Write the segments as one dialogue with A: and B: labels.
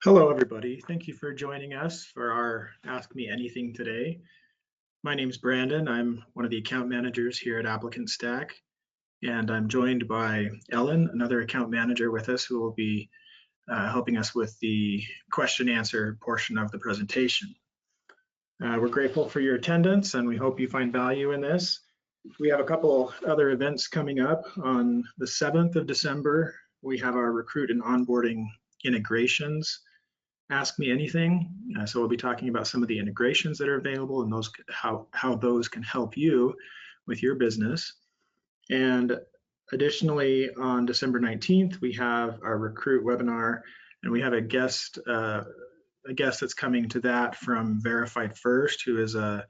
A: Hello, everybody. Thank you for joining us for our Ask Me Anything today. My name is Brandon. I'm one of the account managers here at ApplicantStack, and I'm joined by Ellen, another account manager with us, who will be helping us with the question answer portion of the presentation. We're grateful for your attendance, and we hope you find value in this. We have a couple other events coming up. On the 7th of December, we have our recruit and onboarding integrations Ask Me Anything. So we'll be talking about some of the integrations that are available and those how those can help you with your business. And additionally, on December 19th, we have our recruit webinar, and we have a guest that's coming to that from Verified First, who is a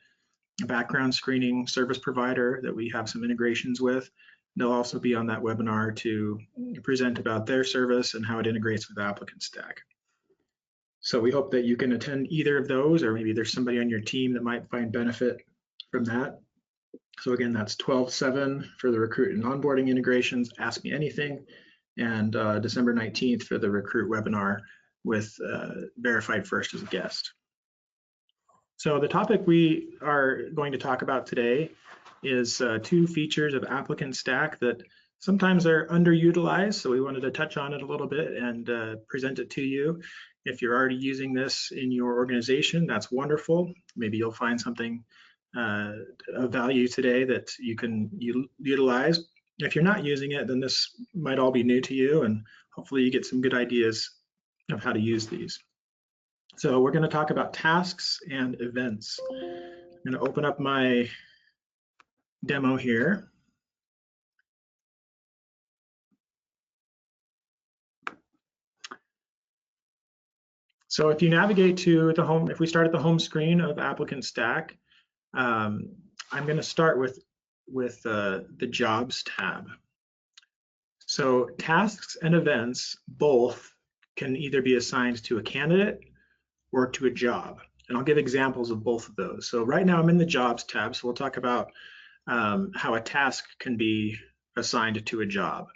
A: background screening service provider that we have some integrations with. They'll also be on that webinar to present about their service and how it integrates with ApplicantStack. So we hope that you can attend either of those, or maybe there's somebody on your team that might find benefit from that. So again, that's 12/7 for the recruit and onboarding integrations, Ask Me Anything, and December 19th for the recruit webinar with Verified First as a guest. So the topic we are going to talk about today is two features of ApplicantStack that sometimes are underutilized. So we wanted to touch on it a little bit and present it to you. If you're already using this in your organization, that's wonderful. Maybe you'll find something of value today that you can utilize. If you're not using it, then this might all be new to you, and hopefully you get some good ideas of how to use these. So we're going to talk about tasks and events. I'm going to open up my demo here. So if you navigate to the home, if we start at the home screen of ApplicantStack, I'm going to start with the Jobs tab. So tasks and events both can either be assigned to a candidate or to a job. And I'll give examples of both of those. So right now I'm in the Jobs tab, so we'll talk about how a task can be assigned to a job.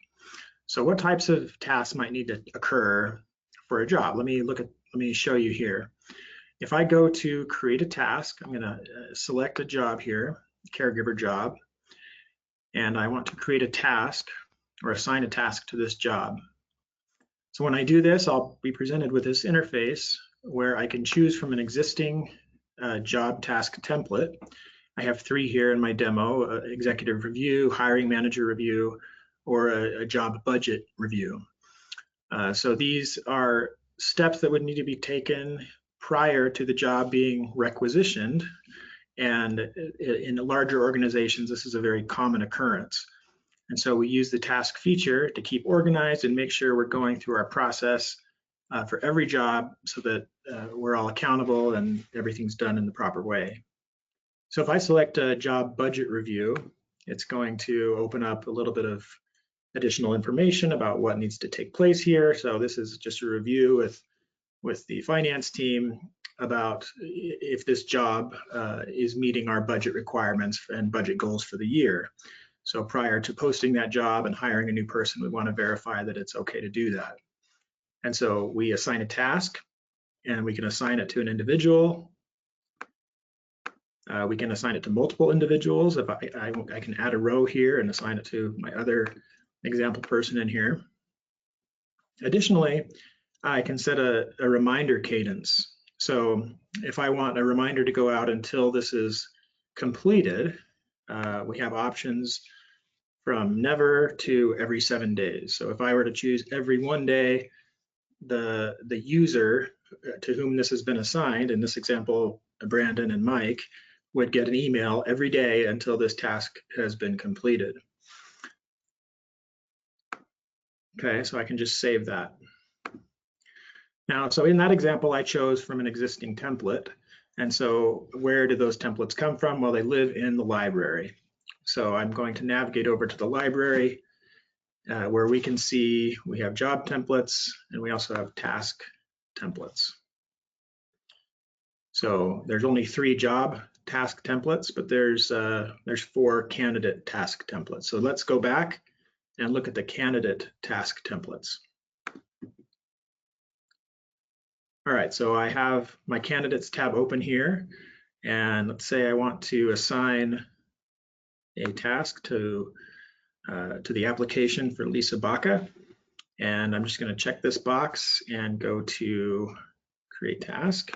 A: So what types of tasks might need to occur for a job? Let me show you here. If I go to create a task, I'm going to select a job here, caregiver job, and I want to create a task or assign a task to this job. So when I do this, I'll be presented with this interface where I can choose from an existing job task template. I have three here in my demo: executive review, hiring manager review, or a job budget review. So these are steps that would need to be taken prior to the job being requisitioned. And in larger organizations, this is a very common occurrence. And so we use the task feature to keep organized and make sure we're going through our process for every job so that we're all accountable and everything's done in the proper way. So if I select a job budget review, it's going to open up a little bit of additional information about what needs to take place here. So this is just a review with the finance team about if this job is meeting our budget requirements and budget goals for the year. So prior to posting that job and hiring a new person, we want to verify that it's okay to do that. And so we assign a task, and we can assign it to an individual. We can assign it to multiple individuals. If I can add a row here and assign it to my other example person in here. Additionally, I can set a reminder cadence. So if I want a reminder to go out until this is completed, we have options from never to every 7 days. So if I were to choose every 1 day, the user to whom this has been assigned, in this example, Brandon and Mike, would get an email every day until this task has been completed. Okay, so I can just save that. Now, so in that example, I chose from an existing template. And so where did those templates come from? Well, they live in the library. So I'm going to navigate over to the library where we can see we have job templates and we also have task templates. So there's only 3 job task templates, but there's 4 candidate task templates. So let's go back and look at the candidate task templates. All right, so I have my candidates tab open here, and let's say I want to assign a task to the application for Lisa Baca, and I'm just going to check this box and go to create task.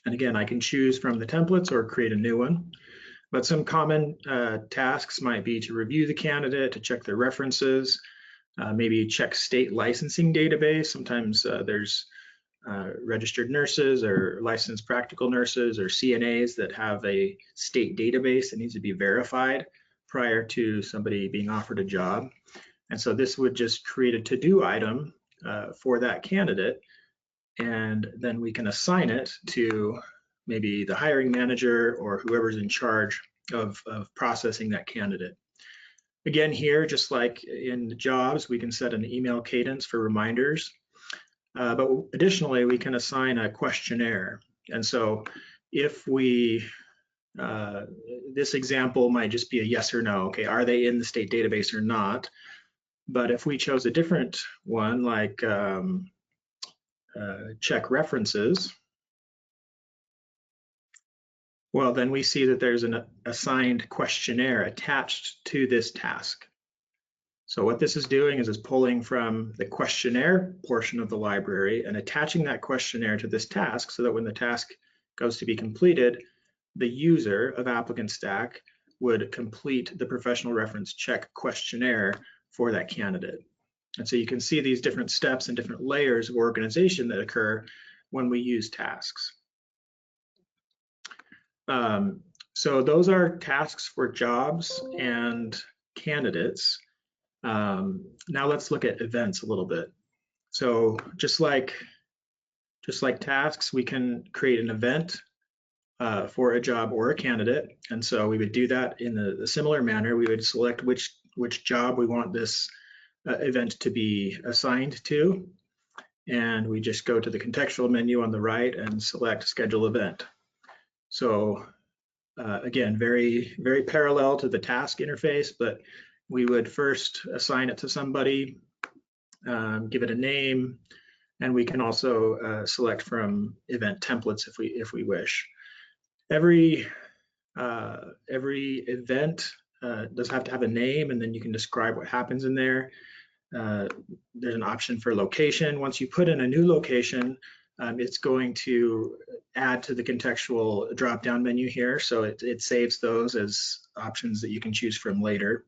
A: And again, I can choose from the templates or create a new one. But some common tasks might be to review the candidate, to check their references, maybe check state licensing database. Sometimes there's registered nurses or licensed practical nurses or CNAs that have a state database that needs to be verified prior to somebody being offered a job. And so this would just create a to-do item for that candidate, and then we can assign it to maybe the hiring manager or whoever's in charge of processing that candidate. Again, here, just like in the jobs, we can set an email cadence for reminders. But additionally, we can assign a questionnaire. And so if we, this example might just be a yes or no, okay, are they in the state database or not? But if we chose a different one, like check references, well, then we see that there's an assigned questionnaire attached to this task. So what this is doing is it's pulling from the questionnaire portion of the library and attaching that questionnaire to this task so that when the task goes to be completed, the user of ApplicantStack would complete the professional reference check questionnaire for that candidate. And so you can see these different steps and different layers of organization that occur when we use tasks. So those are tasks for jobs and candidates. Now let's look at events a little bit. So just like tasks, we can create an event for a job or a candidate. And so we would do that in a similar manner. We would select which job we want this event to be assigned to. And we just go to the contextual menu on the right and select schedule event. So again, very, very parallel to the task interface, but we would first assign it to somebody, give it a name, and we can also select from event templates if we wish. Every event does have to have a name, and then you can describe what happens in there. There's an option for location. Once you put in a new location, it's going to add to the contextual drop-down menu here. So it saves those as options that you can choose from later.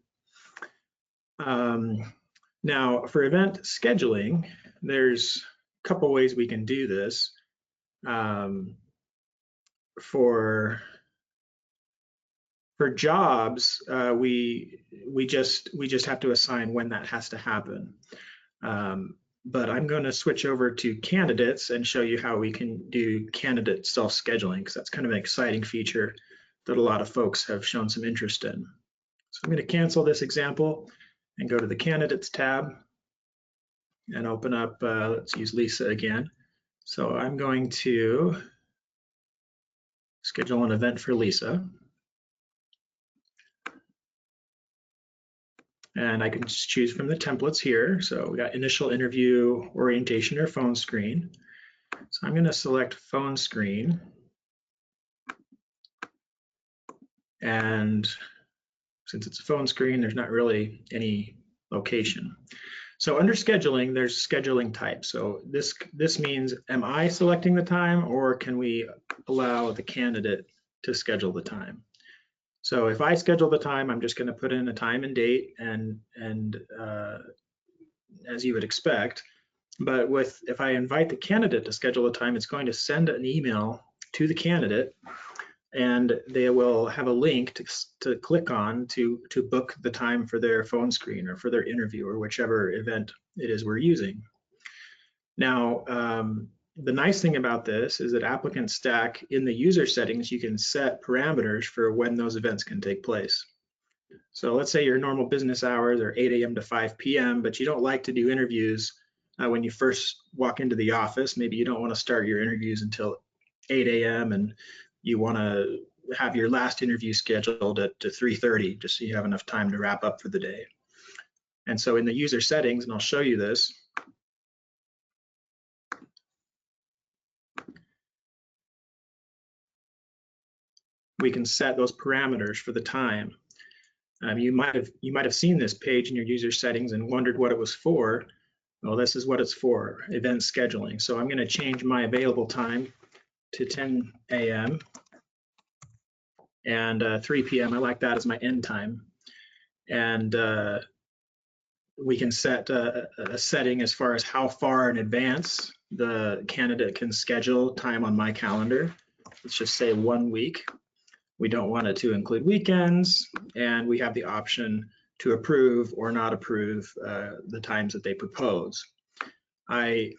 A: Now, for event scheduling, there's a couple ways we can do this. For jobs, we just have to assign when that has to happen. But I'm going to switch over to candidates and show you how we can do candidate self-scheduling, because that's kind of an exciting feature that a lot of folks have shown some interest in. So I'm going to cancel this example and go to the candidates tab and open up, let's use Lisa again. So I'm going to schedule an event for Lisa. And I can just choose from the templates here. So we got initial interview, orientation, or phone screen. So I'm going to select phone screen. And since it's a phone screen, there's not really any location. So under scheduling, there's scheduling type. So this means, am I selecting the time, or can we allow the candidate to schedule the time? So if I schedule the time, I'm just going to put in a time and date, and as you would expect. But if I invite the candidate to schedule the time, it's going to send an email to the candidate, and they will have a link to click on to book the time for their phone screen or for their interview or whichever event it is we're using. Now, the nice thing about this is that ApplicantStack, in the user settings, you can set parameters for when those events can take place. So let's say your normal business hours are 8 a.m. to 5 p.m., but you don't like to do interviews when you first walk into the office. Maybe you don't want to start your interviews until 8 a.m. and you want to have your last interview scheduled at 3:30, just so you have enough time to wrap up for the day. And so in the user settings, and I'll show you this, we can set those parameters for the time. You might have seen this page in your user settings and wondered what it was for. Well, this is what it's for, event scheduling. So I'm going to change my available time to 10 a.m. and 3 p.m. I like that as my end time. And we can set a setting as far as how far in advance the candidate can schedule time on my calendar. Let's just say 1 week. We don't want it to include weekends, and we have the option to approve or not approve the times that they propose. I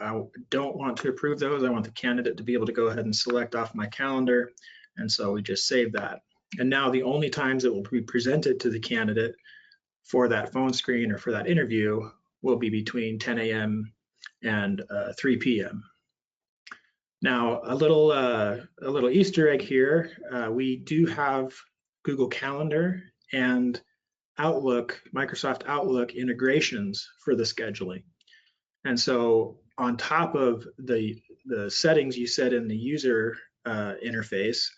A: don't want to approve those. I want the candidate to be able to go ahead and select off my calendar, and so we just save that. And now the only times that will be presented to the candidate for that phone screen or for that interview will be between 10 a.m. and 3 p.m. Now, a little Easter egg here. We do have Google Calendar and Outlook, Microsoft Outlook integrations for the scheduling. And so on top of the settings you set in the user interface,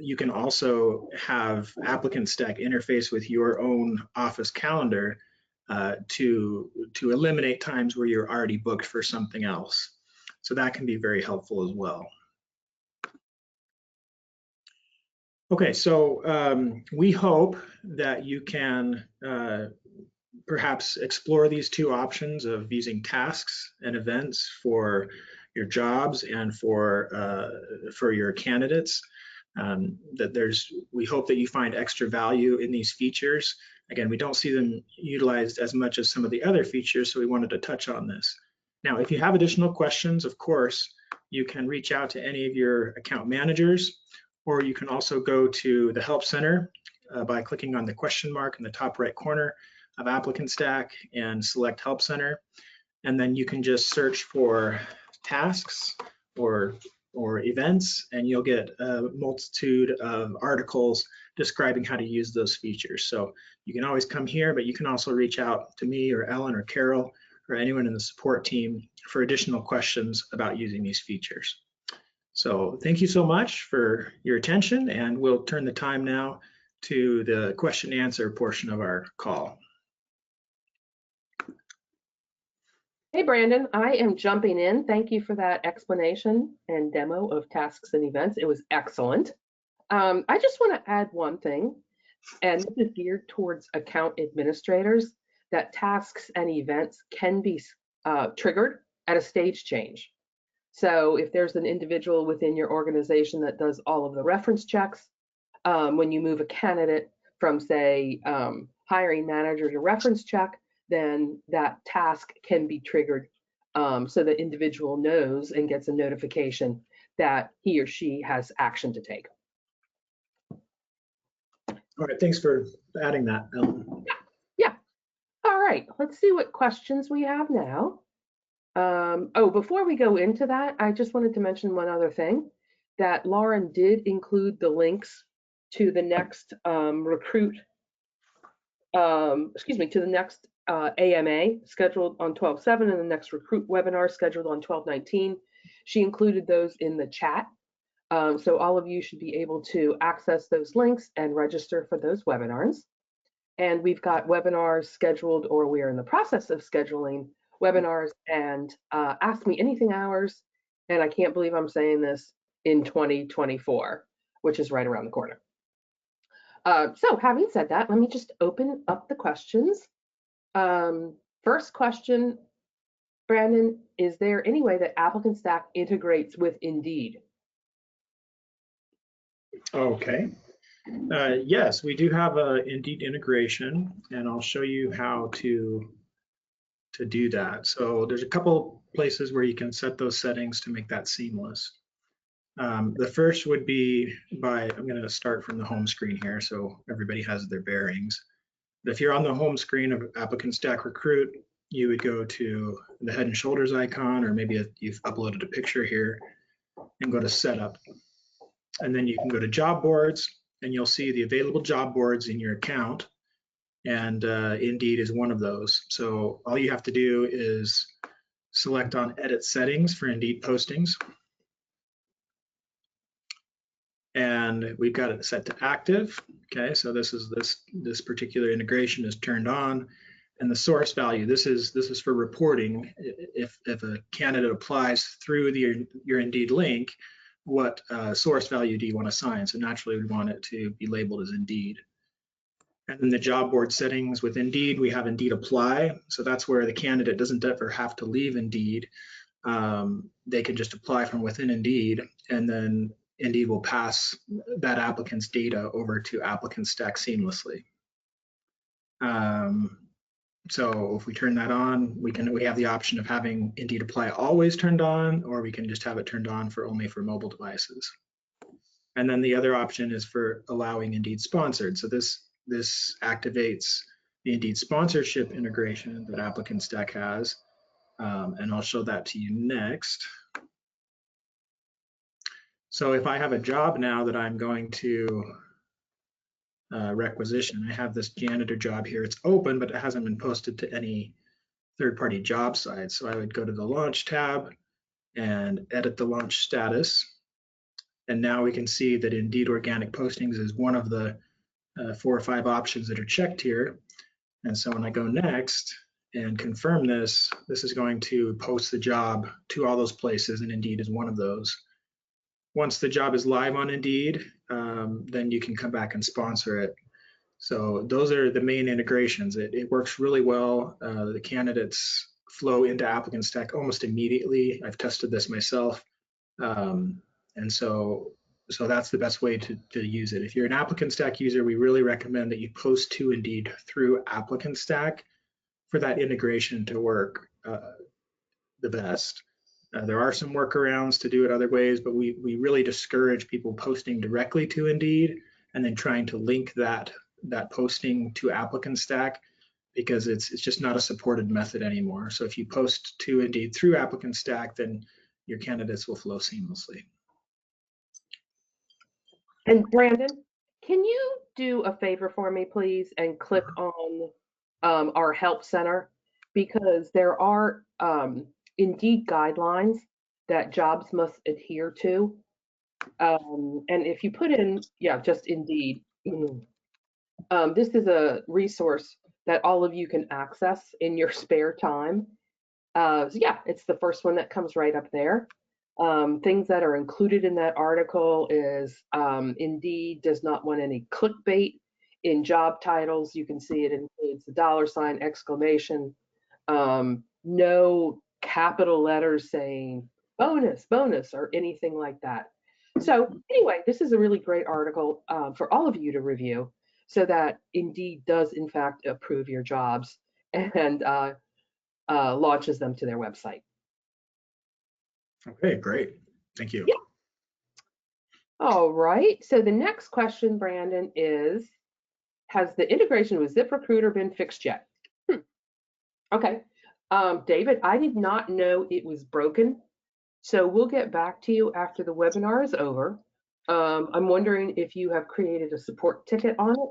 A: you can also have ApplicantStack interface with your own Office calendar to eliminate times where you're already booked for something else. So that can be very helpful as well. Okay, so we hope that you can perhaps explore these two options of using tasks and events for your jobs and for your candidates. We hope that you find extra value in these features. Again, we don't see them utilized as much as some of the other features, so we wanted to touch on this. Now, if you have additional questions, of course, you can reach out to any of your account managers, or you can also go to the Help Center by clicking on the question mark in the top right corner of ApplicantStack and select Help Center. And then you can just search for tasks or events, and you'll get a multitude of articles describing how to use those features. So you can always come here, but you can also reach out to me or Ellen or Carol or anyone in the support team for additional questions about using these features. So thank you so much for your attention, and we'll turn the time now to the question and answer portion of our call.
B: Hey, Brandon, I am jumping in. Thank you for that explanation and demo of tasks and events. It was excellent. I just want to add one thing, and this is geared towards account administrators, that tasks and events can be triggered at a stage change. So if there's an individual within your organization that does all of the reference checks, when you move a candidate from, say, hiring manager to reference check, then that task can be triggered so the individual knows and gets a notification that he or she has action to take.
A: All right, thanks for adding that, Ellen.
B: Yeah. All right, let's see what questions we have now. Oh, before we go into that, I just wanted to mention one other thing, that Lauren did include the links to the next to the next AMA scheduled on 12/7 and the next recruit webinar scheduled on 12/19. She included those in the chat. So all of you should be able to access those links and register for those webinars. And we've got webinars scheduled, or we're in the process of scheduling webinars and Ask Me Anything hours. And I can't believe I'm saying this, in 2024, which is right around the corner. So having said that, let me just open up the questions. First question, Brandon, is there any way that ApplicantStack integrates with Indeed?
A: Okay. Yes, we do have a Indeed integration, and I'll show you how to do that. So there's a couple places where you can set those settings to make that seamless. The first would be I'm going to start from the home screen here so everybody has their bearings. If you're on the home screen of ApplicantStack Recruit, you would go to the Head and Shoulders icon, or maybe you've uploaded a picture here, and go to Setup. And then you can go to Job Boards, and you'll see the available job boards in your account. And Indeed is one of those. So all you have to do is select on Edit Settings for Indeed postings. and we've got it set to active. Okay, so this particular integration is turned on, and the source value. This is for reporting. If a candidate applies through your Indeed link, what source value do you want to assign? So naturally, we want it to be labeled as Indeed. And then the job board settings with Indeed, we have Indeed apply. So that's where the candidate doesn't ever have to leave Indeed. They can just apply from within Indeed, and then Indeed will pass that applicant's data over to ApplicantStack seamlessly. So if we turn that on, we have the option of having Indeed apply always turned on, or we can just have it turned on only for mobile devices. And then the other option is for allowing Indeed sponsored. So this activates the Indeed sponsorship integration that ApplicantStack has. And I'll show that to you next. So if I have a job now that I'm going to requisition, I have this janitor job here. It's open, but it hasn't been posted to any third-party job sites. So I would go to the launch tab and edit the launch status. And now we can see that Indeed Organic Postings is one of the 4 or 5 options that are checked here. And so when I go next and confirm this is going to post the job to all those places, and Indeed is one of those. Once the job is live on Indeed, then you can come back and sponsor it. So those are the main integrations. It works really well. The candidates flow into ApplicantStack almost immediately. I've tested this myself. And so that's the best way to use it. If you're an ApplicantStack user, we really recommend that you post to Indeed through ApplicantStack for that integration to work the best. There are some workarounds to do it other ways, but we really discourage people posting directly to Indeed and then trying to link that posting to ApplicantStack, because it's just not a supported method anymore. So if you post to Indeed through ApplicantStack, then your candidates will flow seamlessly.
B: And Brandon, can you do a favor for me, please, and click on our help center, because there are Indeed guidelines that jobs must adhere to. And if you put in, just Indeed, this is a resource that all of you can access in your spare time. So yeah, it's the first one that comes right up there. Things that are included in that article is Indeed does not want any clickbait in job titles. You can see it includes the $, exclamation, no capital letters saying bonus, or anything like that. So anyway, this is a really great article for all of you to review, so that Indeed does in fact approve your jobs and launches them to their website.
A: Okay, great. Thank you.
B: Yeah. All right. So the next question, Brandon, is, has the integration with ZipRecruiter been fixed yet? Okay. David, I did not know it was broken. So we'll get back to you after the webinar is over. I'm wondering if you have created a support ticket on it,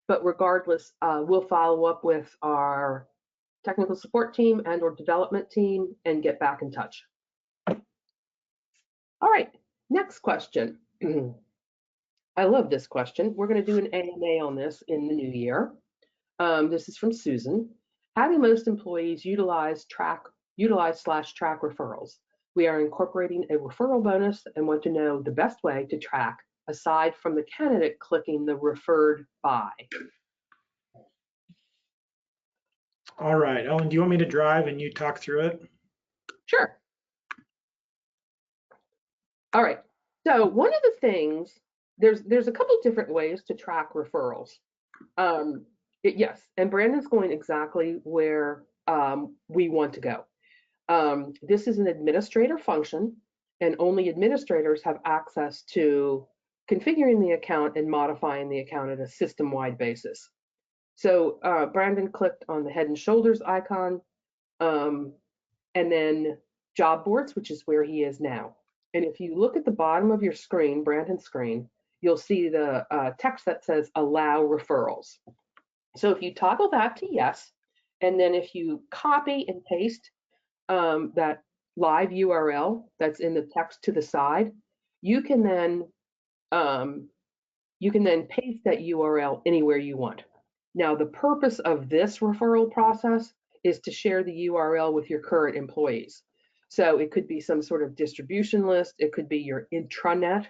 B: but regardless, we'll follow up with our technical support team and or development team and get back in touch. All right, next question. I love this question. We're going to do an AMA on this in the new year. This is from Susan. How do most employees utilize track referrals? We are incorporating a referral bonus and want to know the best way to track aside from the candidate clicking the referred by.
A: All right, Ellen, do you want me to drive and you talk through it?
B: Sure. All right. So one of the things, there's a couple of different ways to track referrals. Yes, and Brandon's going exactly where we want to go. This is an administrator function, and only administrators have access to configuring the account and modifying the account at a system-wide basis. So Brandon clicked on the Head and Shoulders icon, and then job boards, which is where he is now. And if you look at the bottom of your screen, Brandon's screen, you'll see the text that says allow referrals. So if you toggle that to yes, and then if you copy and paste that live URL that's in the text to the side, you can then you can then paste that URL anywhere you want. Now, the purpose of this referral process is to share the URL with your current employees. So it could be some sort of distribution list, it could be your intranet,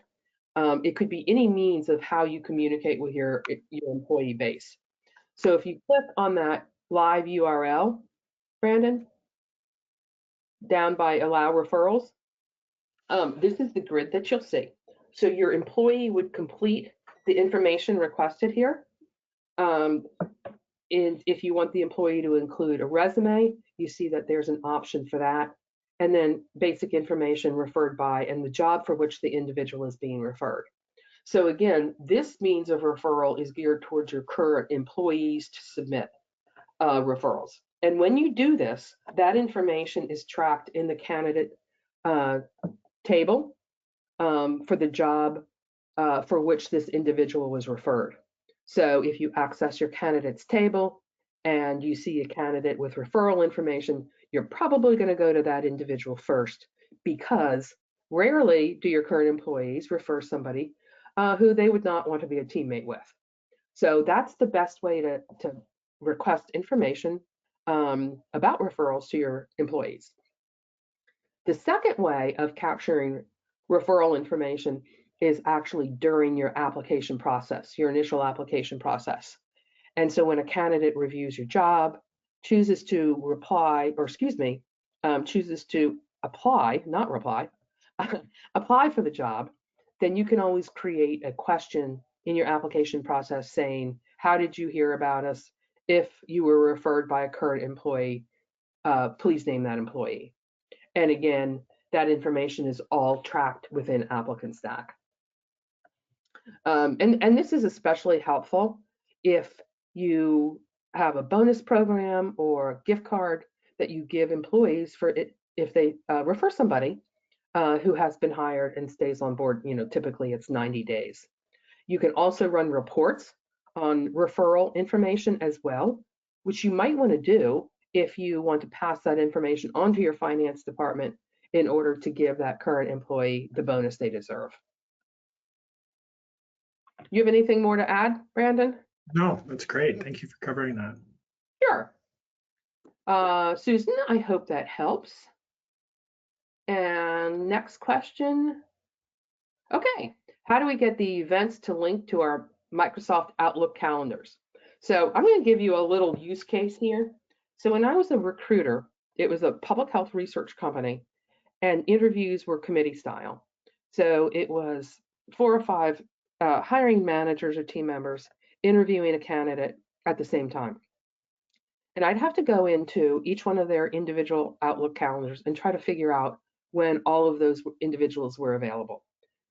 B: it could be any means of how you communicate with your employee base. So if you click on that live URL, Brandon, down by allow referrals, this is the grid that you'll see. So your employee would complete the information requested here. And if you want the employee to include a resume, you see that there's an option for that. And then basic information referred by and the job for which the individual is being referred. So again, this means of referral is geared towards your current employees to submit referrals. And when you do this, that information is tracked in the candidate table for the job for which this individual was referred. So if you access your candidates table and you see a candidate with referral information, you're probably going to go to that individual first, because rarely do your current employees refer somebody who they would not want to be a teammate with. So that's the best way to request information about referrals to your employees. The second way of capturing referral information is actually during your application process, your initial application process. And so when a candidate reviews your job, chooses to reply, or excuse me, chooses to apply, not reply, apply for the job, then you can always create a question in your application process saying, how did you hear about us? If you were referred by a current employee, please name that employee. And again, that information is all tracked within ApplicantStack. And this is especially helpful if you have a bonus program or a gift card that you give employees for it if they refer somebody who has been hired and stays on board. Typically it's 90 days. You can also run reports on referral information as well, which you might want to do if you want to pass that information on to your finance department in order to give that current employee the bonus they deserve. You have anything more to add, Brandon?
A: No, that's great. Thank you for covering that.
B: Sure. Susan, I hope that helps. And next question. Okay, how do we get the events to link to our Microsoft Outlook calendars? So I'm going to give you a little use case here. So when I was a recruiter, it was a public health research company, and interviews were committee style. So it was 4 or 5 hiring managers or team members interviewing a candidate at the same time. And I'd have to go into each one of their individual Outlook calendars and try to figure out when all of those individuals were available.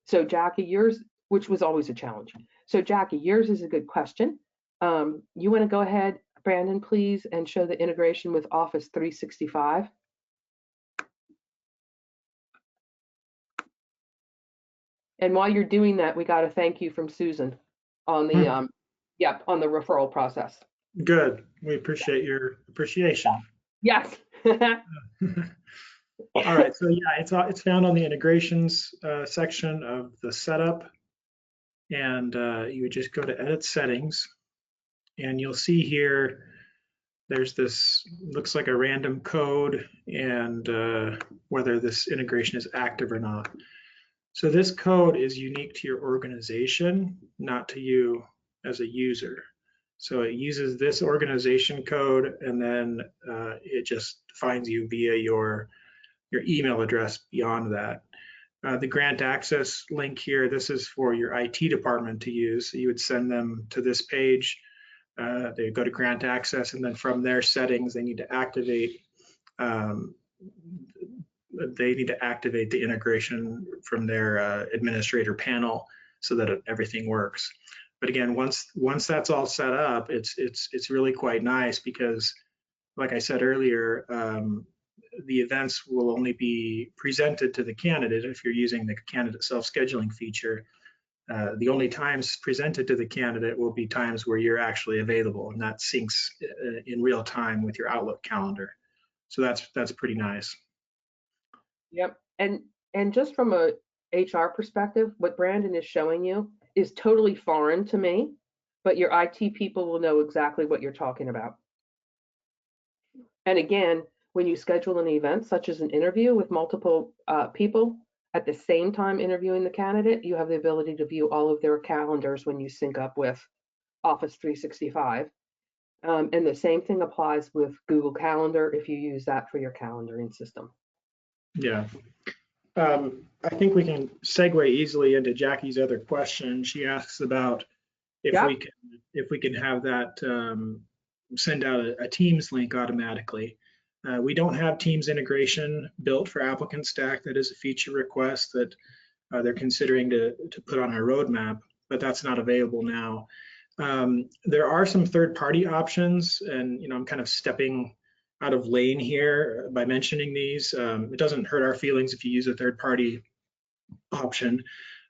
B: So Jackie, yours, which was always a challenge. So Jackie, yours is a good question. You want to go ahead, Brandon, please, and show the integration with Office 365. And while you're doing that, we got a thank you from Susan on the on the referral process.
A: Good. We appreciate your appreciation.
B: Yes.
A: All right. So yeah, it's found on the integrations section of the setup, and you would just go to edit settings, and you'll see here there's this looks like a random code, and whether this integration is active or not. So this code is unique to your organization, not to you as a user. So it uses this organization code, and then it just finds you via your email address beyond that. The grant access link here, this is for your IT department to use. So you would send them to this page. They go to grant access, and then from their settings, they need to activate the integration from their administrator panel so that everything works. But again, once that's all set up, it's really quite nice because, like I said earlier, the events will only be presented to the candidate if you're using the candidate self-scheduling feature. The only times presented to the candidate will be times where you're actually available, and that syncs in real time with your Outlook calendar. So that's pretty nice.
B: Yep. And just from a HR perspective, what Brandon is showing you is totally foreign to me, but your IT people will know exactly what you're talking about. And again, when you schedule an event, such as an interview with multiple people at the same time interviewing the candidate, you have the ability to view all of their calendars when you sync up with Office 365. And the same thing applies with Google Calendar if you use that for your calendaring system.
A: Yeah. I think we can segue easily into Jackie's other question. She asks about if
B: Yeah.
A: we can have that send out a Teams link automatically. We don't have Teams integration built for ApplicantStack. That is a feature request that they're considering to put on our roadmap, but that's not available now. There are some third-party options, and I'm kind of stepping out of lane here by mentioning these. It doesn't hurt our feelings if you use a third-party option,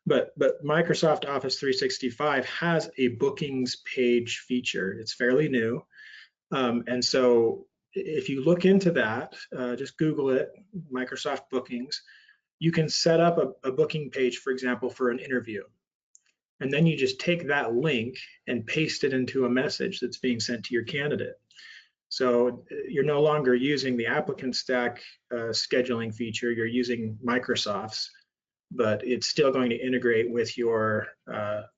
A: but Microsoft Office 365 has a bookings page feature. It's fairly new, and so if you look into that, just Google it, Microsoft Bookings. You can set up a booking page, for example, for an interview. And then you just take that link and paste it into a message that's being sent to your candidate. So you're no longer using the ApplicantStack scheduling feature, you're using Microsoft's, but it's still going to integrate with your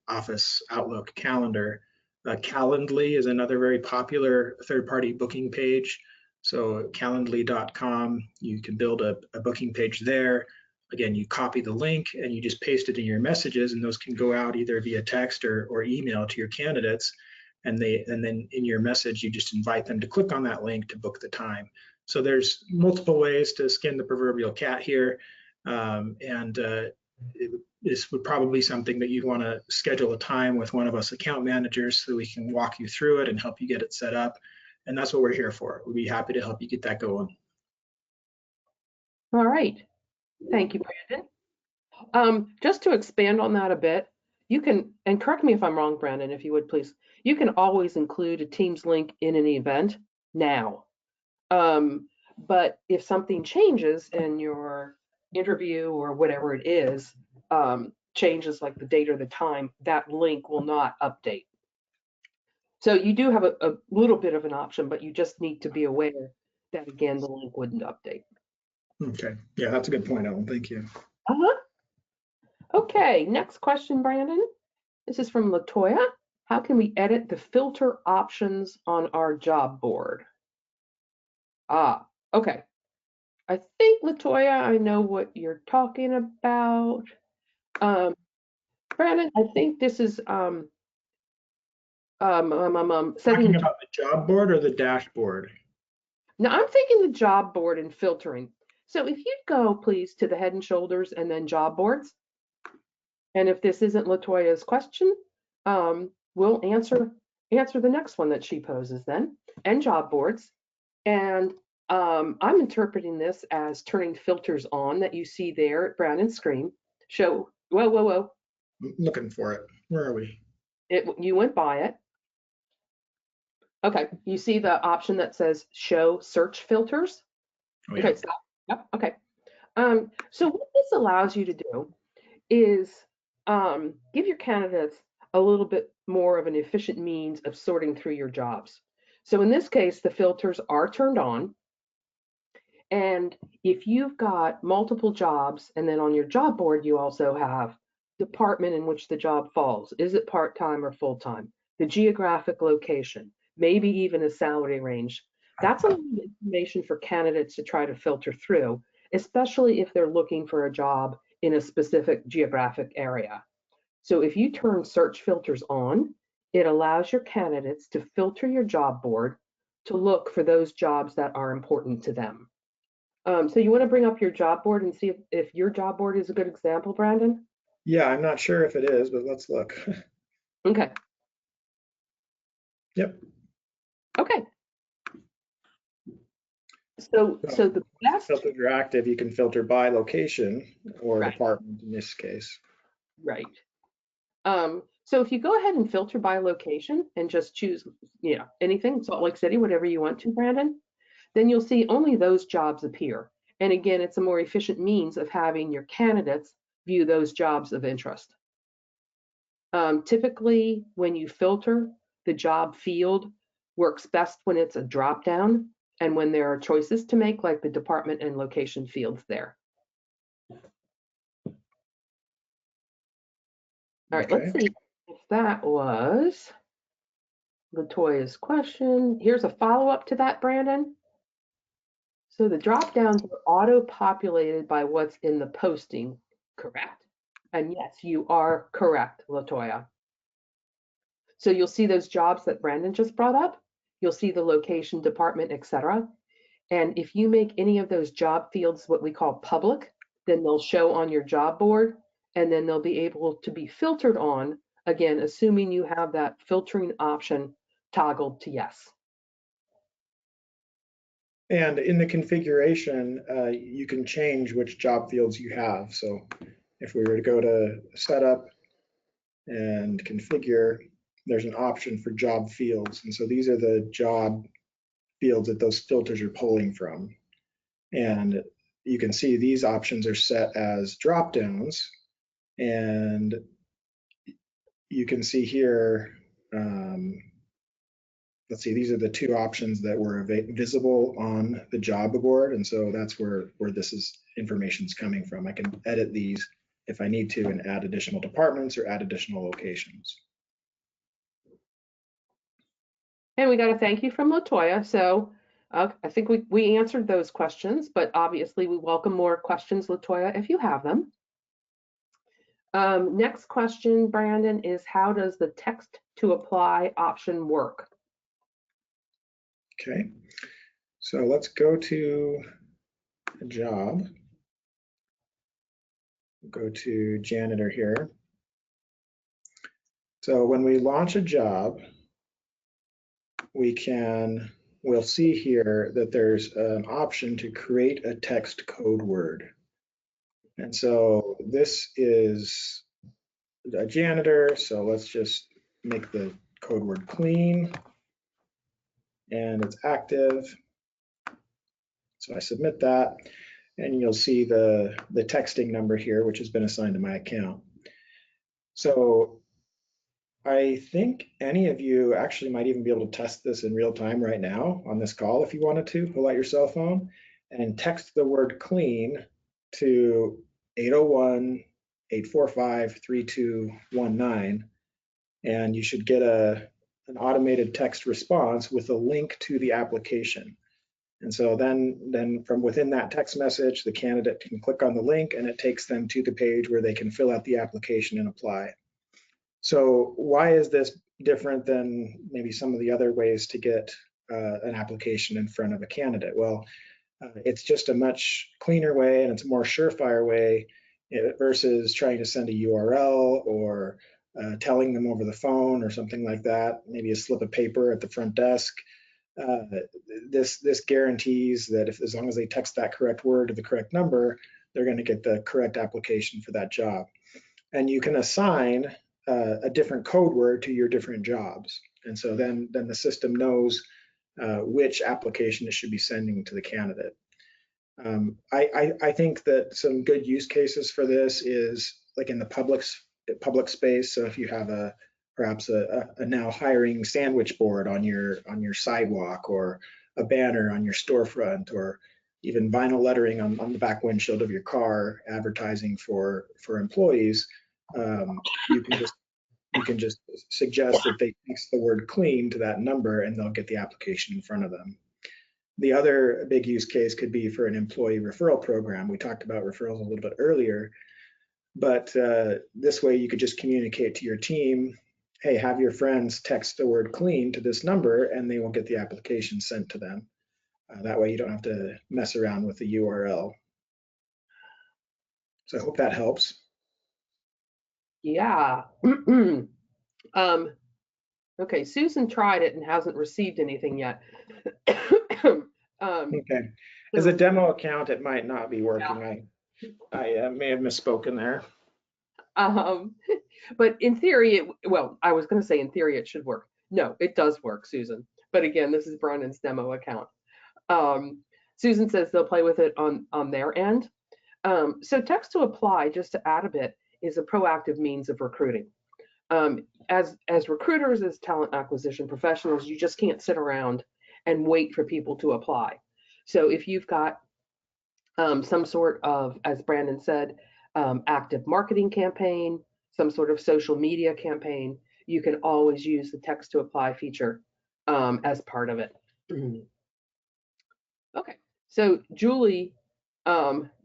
A: Office Outlook calendar. Calendly is another very popular third-party booking page. So calendly.com, you can build a booking page there. Again, you copy the link and you just paste it in your messages, and those can go out either via text or email to your candidates. And then in your message, you just invite them to click on that link to book the time. So there's multiple ways to skin the proverbial cat here. This would probably be something that you'd want to schedule a time with one of us account managers so we can walk you through it and help you get it set up. And that's what we're here for. We'd be happy to help you get that going.
B: All right. Thank you, Brandon. Just to expand on that a bit, you can, and correct me if I'm wrong, Brandon, if you would please, you can always include a Teams link in an event now. But if something changes and your interview or whatever it is changes, like the date or the time, that link will not update. So you do have a little bit of an option, but you just need to be aware that, again, the link wouldn't update.
A: Okay. Yeah, that's a good point, Ellen. Thank you.
B: Uh-huh. Okay, next question, Brandon. This is from Latoya. How can we edit the filter options on our job board? Okay. I think, Latoya, I know what you're talking about. Brandon, I think this is setting
A: Talking about the job board or the dashboard?
B: Now I'm thinking the job board and filtering. So if you'd go, please, to the Head and Shoulders and then job boards. And if this isn't Latoya's question, we'll answer the next one that she poses then, and job boards. And I'm interpreting this as turning filters on that you see there at Brandon's screen. Show, whoa.
A: I'm looking for it. Where are we?
B: You went by it. Okay, you see the option that says show search filters?
A: Oh, yeah.
B: Okay, stop. Yep, okay. So what this allows you to do is give your candidates a little bit more of an efficient means of sorting through your jobs. So in this case, the filters are turned on. And if you've got multiple jobs, and then on your job board, you also have department in which the job falls. Is it part-time or full-time? The geographic location, maybe even a salary range. That's a lot of information for candidates to try to filter through, especially if they're looking for a job in a specific geographic area. So if you turn search filters on, it allows your candidates to filter your job board to look for those jobs that are important to them. So you want to bring up your job board and see if your job board is a good example, Brandon?
A: Yeah, I'm not sure if it is, but let's look.
B: Okay.
A: Yep.
B: Okay. So the best.
A: Filters are active. You can filter by location or
B: Right.
A: department in this case.
B: Right. So if you go ahead and filter by location and just choose, anything, Salt Lake City, whatever you want to, Brandon, then you'll see only those jobs appear. And again, it's a more efficient means of having your candidates view those jobs of interest. Typically, when you filter, the job field works best when it's a drop down and when there are choices to make, like the department and location fields there. All right, let's see if that was LaToya's question. Here's a follow-up to that, Brandon. So the drop downs are auto-populated by what's in the posting, correct? And yes, you are correct, LaToya. So you'll see those jobs that Brandon just brought up. You'll see the location, department, etc. And if you make any of those job fields what we call public, then they'll show on your job board, and then they'll be able to be filtered on, again, assuming you have that filtering option toggled to yes.
A: And in the configuration, you can change which job fields you have. So if we were to go to setup and configure, there's an option for job fields. And so these are the job fields that those filters are pulling from. And you can see these options are set as drop downs. And you can see here, let's see, these are the two options that were visible on the job board. And so that's where this information is coming from. I can edit these if I need to and add additional departments or add additional locations.
B: And we got a thank you from LaToya. So I think we answered those questions, but obviously we welcome more questions, LaToya, if you have them. Next question, Brandon, is how does the text to apply option work?
A: Okay, so let's go to a job. Go to janitor here. So when we launch a job, we'll see here that there's an option to create a text code word. And so this is a janitor. So let's just make the code word clean, and it's active. So I submit that, and you'll see the texting number here, which has been assigned to my account. So I think any of you actually might even be able to test this in real time right now on this call if you wanted to. Pull out your cell phone and text the word clean to 801-845-3219, and you should get an automated text response with a link to the application. And so then from within that text message, the candidate can click on the link and it takes them to the page where they can fill out the application and apply. So why is this different than maybe some of the other ways to get an application in front of a candidate? Well, it's just a much cleaner way, and it's a more surefire way versus trying to send a URL or telling them over the phone or something like that, maybe a slip of paper at the front desk. This guarantees that as long as they text that correct word to the correct number, they're going to get the correct application for that job. And you can assign a different code word to your different jobs. And so then the system knows which application it should be sending to the candidate. I think that some good use cases for this is like in the public space. So if you have perhaps a now hiring sandwich board on your sidewalk, or a banner on your storefront, or even vinyl lettering on the back windshield of your car advertising for employees, you can just suggest that they text the word clean to that number and they'll get the application in front of them. The other big use case could be for an employee referral program. We talked about referrals a little bit earlier, but this way you could just communicate to your team, hey, have your friends text the word clean to this number and they will get the application sent to them. That way you don't have to mess around with the URL. So I hope that helps.
B: Yeah. Okay, Susan tried it and hasn't received anything yet.
A: Okay. As a demo account, it might not be working. Yeah. I may have misspoken there.
B: But in theory, well, I was going to say in theory it should work. No, it does work, Susan. But again, this is Brandon's demo account. Susan says they'll play with it on their end. So text to apply, just to add a bit, is a proactive means of recruiting. As recruiters, as talent acquisition professionals, you just can't sit around and wait for people to apply. So if you've got some sort of, as Brandon said, active marketing campaign, some sort of social media campaign, you can always use the text to apply feature as part of it. Okay, so Julie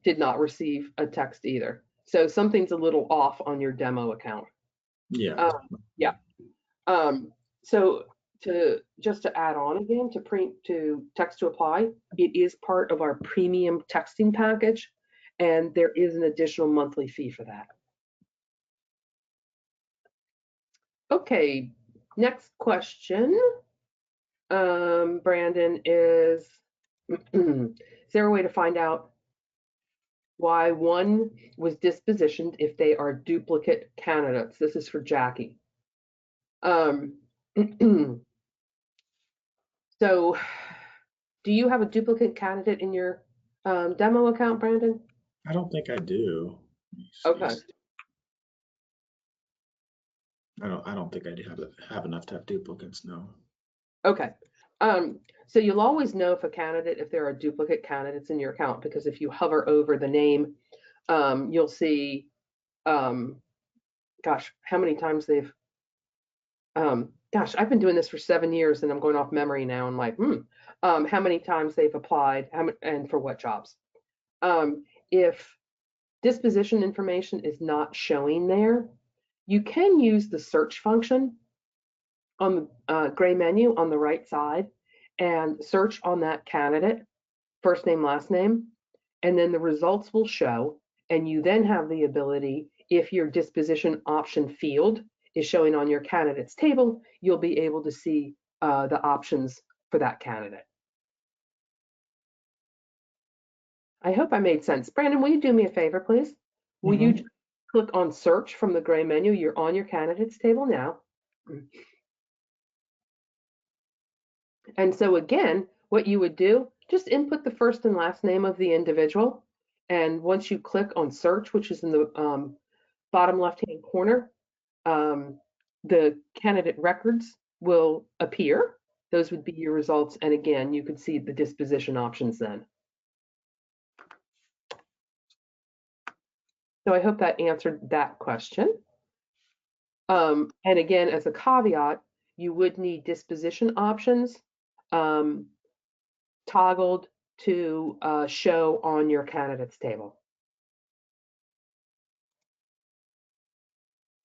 B: did not receive a text either. So something's a little off on your demo account.
A: Yeah.
B: Yeah. So to add on again to text to apply, it is part of our premium texting package, and there is an additional monthly fee for that. Okay, next question, Brandon, is there a way to find out why one was dispositioned if they are duplicate candidates? This is for Jackie. So do you have a duplicate candidate in your demo account, Brandon?
A: I don't think I do.
B: Okay.
A: I don't think I have enough to have duplicates, no.
B: Okay. So you'll always know if there are duplicate candidates in your account, because if you hover over the name, you'll see, gosh, how many times they've, gosh, I've been doing this for 7 years and I'm going off memory now. I'm like, how many times they've applied and for what jobs. If disposition information is not showing there, you can use the search function on the gray menu on the right side and search on that candidate, first name, last name, and then the results will show. And you then have the ability, if your disposition option field is showing on your candidates table, you'll be able to see the options for that candidate. I hope I made sense. Brandon, will you do me a favor, please? Will you click on search from the gray menu? You're on your candidates table now. And so again, what you would do, just input the first and last name of the individual. And once you click on search, which is in the bottom left-hand corner, the candidate records will appear. Those would be your results. And again, you can see the disposition options then. So I hope that answered that question. And again, as a caveat, you would need disposition options toggled to show on your candidates table.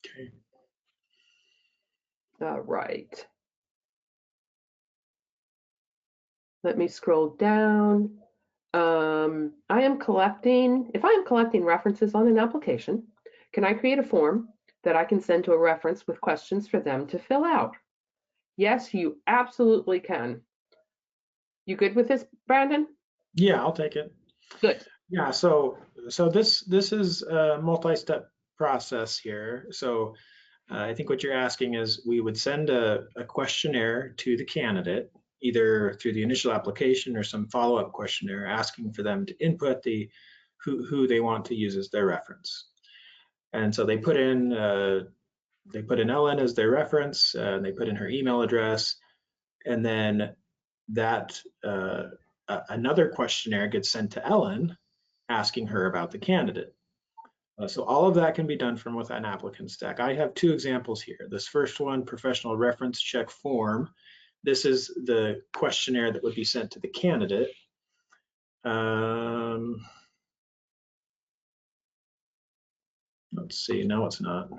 A: Okay.
B: All right. Let me scroll down. If I am collecting references on an application, can I create a form that I can send to a reference with questions for them to fill out? Yes, you absolutely can. You good with this, Brandon?
A: Yeah, I'll take it.
B: Good.
A: Yeah, so this is a multi-step process here. So I think what you're asking is we would send a questionnaire to the candidate, either through the initial application or some follow-up questionnaire asking for them to input who they want to use as their reference. And so they put in Ellen as their reference, and they put in her email address, and then that another questionnaire gets sent to Ellen asking her about the candidate. So all of that can be done from within ApplicantStack. I have two examples here. This first one, professional reference check form. This is the questionnaire that would be sent to the candidate. Let's see, no, it's not.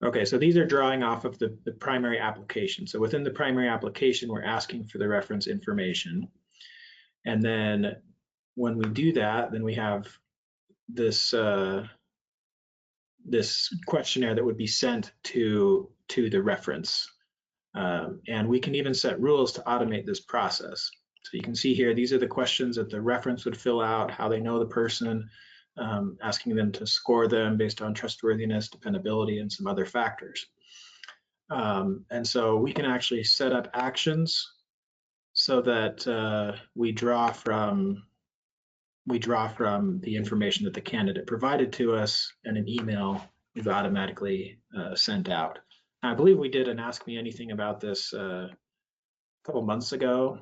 A: Okay, so these are drawing off of the primary application. So within the primary application, we're asking for the reference information. And then when we do that, then we have this this questionnaire that would be sent to the reference. And we can even set rules to automate this process. So you can see here, these are the questions that the reference would fill out, how they know the person, asking them to score them based on trustworthiness, dependability, and some other factors. And so we can actually set up actions so that we draw from the information that the candidate provided to us, and an email is automatically sent out. I believe we did an Ask Me Anything about this a couple months ago.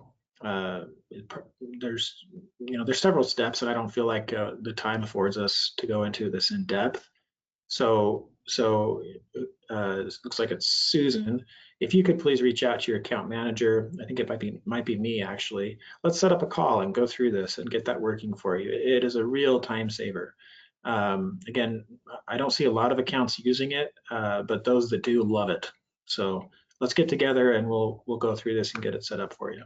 A: There's several steps, and I don't feel like the time affords us to go into this in depth. So it looks like it's Susan. If you could please reach out to your account manager, I think it might be me actually. Let's set up a call and go through this and get that working for you. It is a real time saver. Again, I don't see a lot of accounts using it, but those that do love it. So let's get together and we'll go through this and get it set up for you.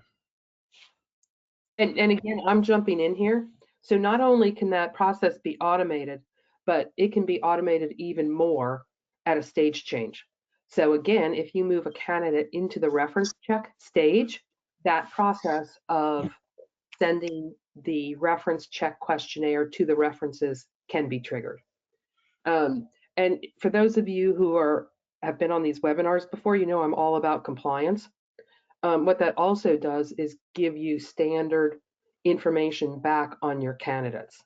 B: And again, I'm jumping in here. So not only can that process be automated, but it can be automated even more at a stage change. So again, if you move a candidate into the reference check stage, that process of sending the reference check questionnaire to the references can be triggered. And for those of you who have been on these webinars before, you know I'm all about compliance. What that also does is give you standard information back on your candidates,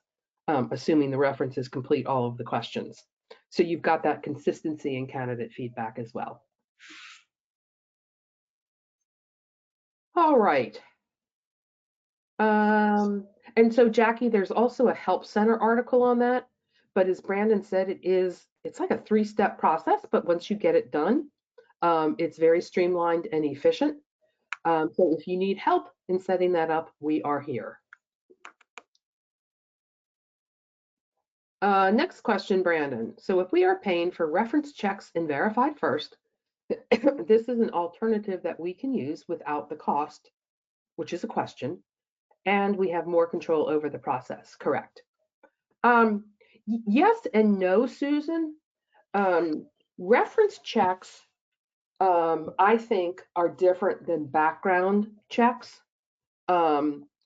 B: assuming the references complete all of the questions. So you've got that consistency in candidate feedback as well. All right. And so Jackie, there's also a Help Center article on that, but as Brandon said, it's like a 3-step process, but once you get it done, it's very streamlined and efficient. So if you need help in setting that up, we are here. Next question, Brandon. So if we are paying for reference checks and verified first, this is an alternative that we can use without the cost, which is a question, and we have more control over the process, correct? Yes and no, Susan. Reference checks, I think, are different than background checks.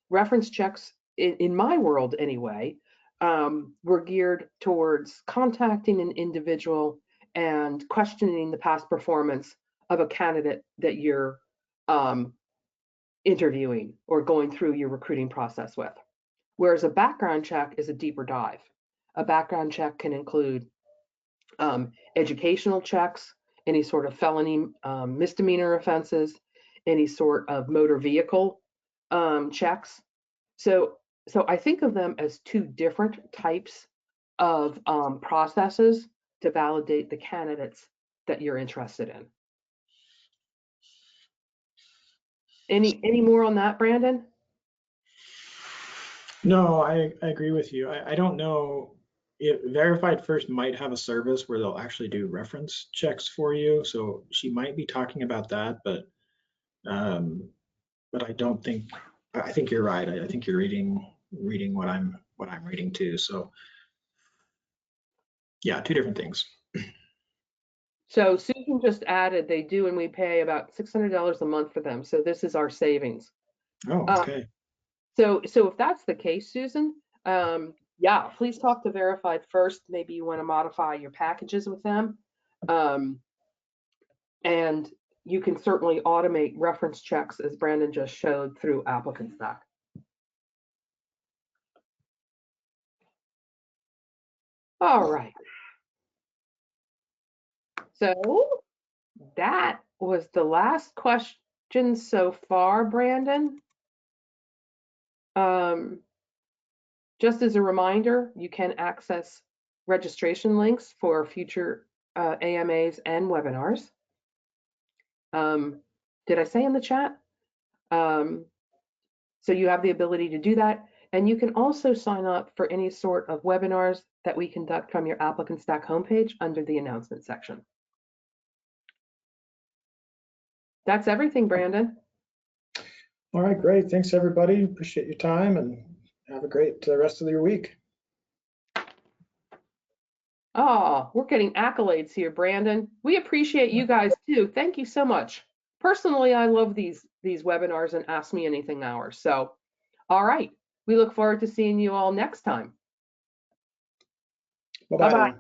B: Reference checks, in my world anyway, were geared towards contacting an individual and questioning the past performance of a candidate that you're interviewing or going through your recruiting process with. Whereas a background check is a deeper dive. A background check can include educational checks, any sort of felony misdemeanor offenses, any sort of motor vehicle checks. So I think of them as 2 different types of processes to validate the candidates that you're interested in. Any more on that, Brandon?
A: No, I agree with you. I don't know if Verified First might have a service where they'll actually do reference checks for you. So she might be talking about that, but I don't think, I think you're right. I think you're reading what I'm reading too. So yeah, 2 different things.
B: So Susan just added they do, and we pay about $600 a month for them. So this is our savings.
A: Oh, okay.
B: So if that's the case, Susan, yeah, please talk to Verified First. Maybe you want to modify your packages with them. And you can certainly automate reference checks, as Brandon just showed, through ApplicantStack. All right. So that was the last question so far, Brandon. Just as a reminder, you can access registration links for future AMAs and webinars. Did I say in the chat? So you have the ability to do that. And you can also sign up for any sort of webinars that we conduct from your ApplicantStack homepage under the announcement section. That's everything, Brandon.
A: All right, great. Thanks, everybody. Appreciate your time and have a great rest of your week.
B: Oh, we're getting accolades here, Brandon. We appreciate you guys too. Thank you so much. Personally, I love these webinars and Ask Me Anything hours. So, all right. We look forward to seeing you all next time.
A: Bye-bye.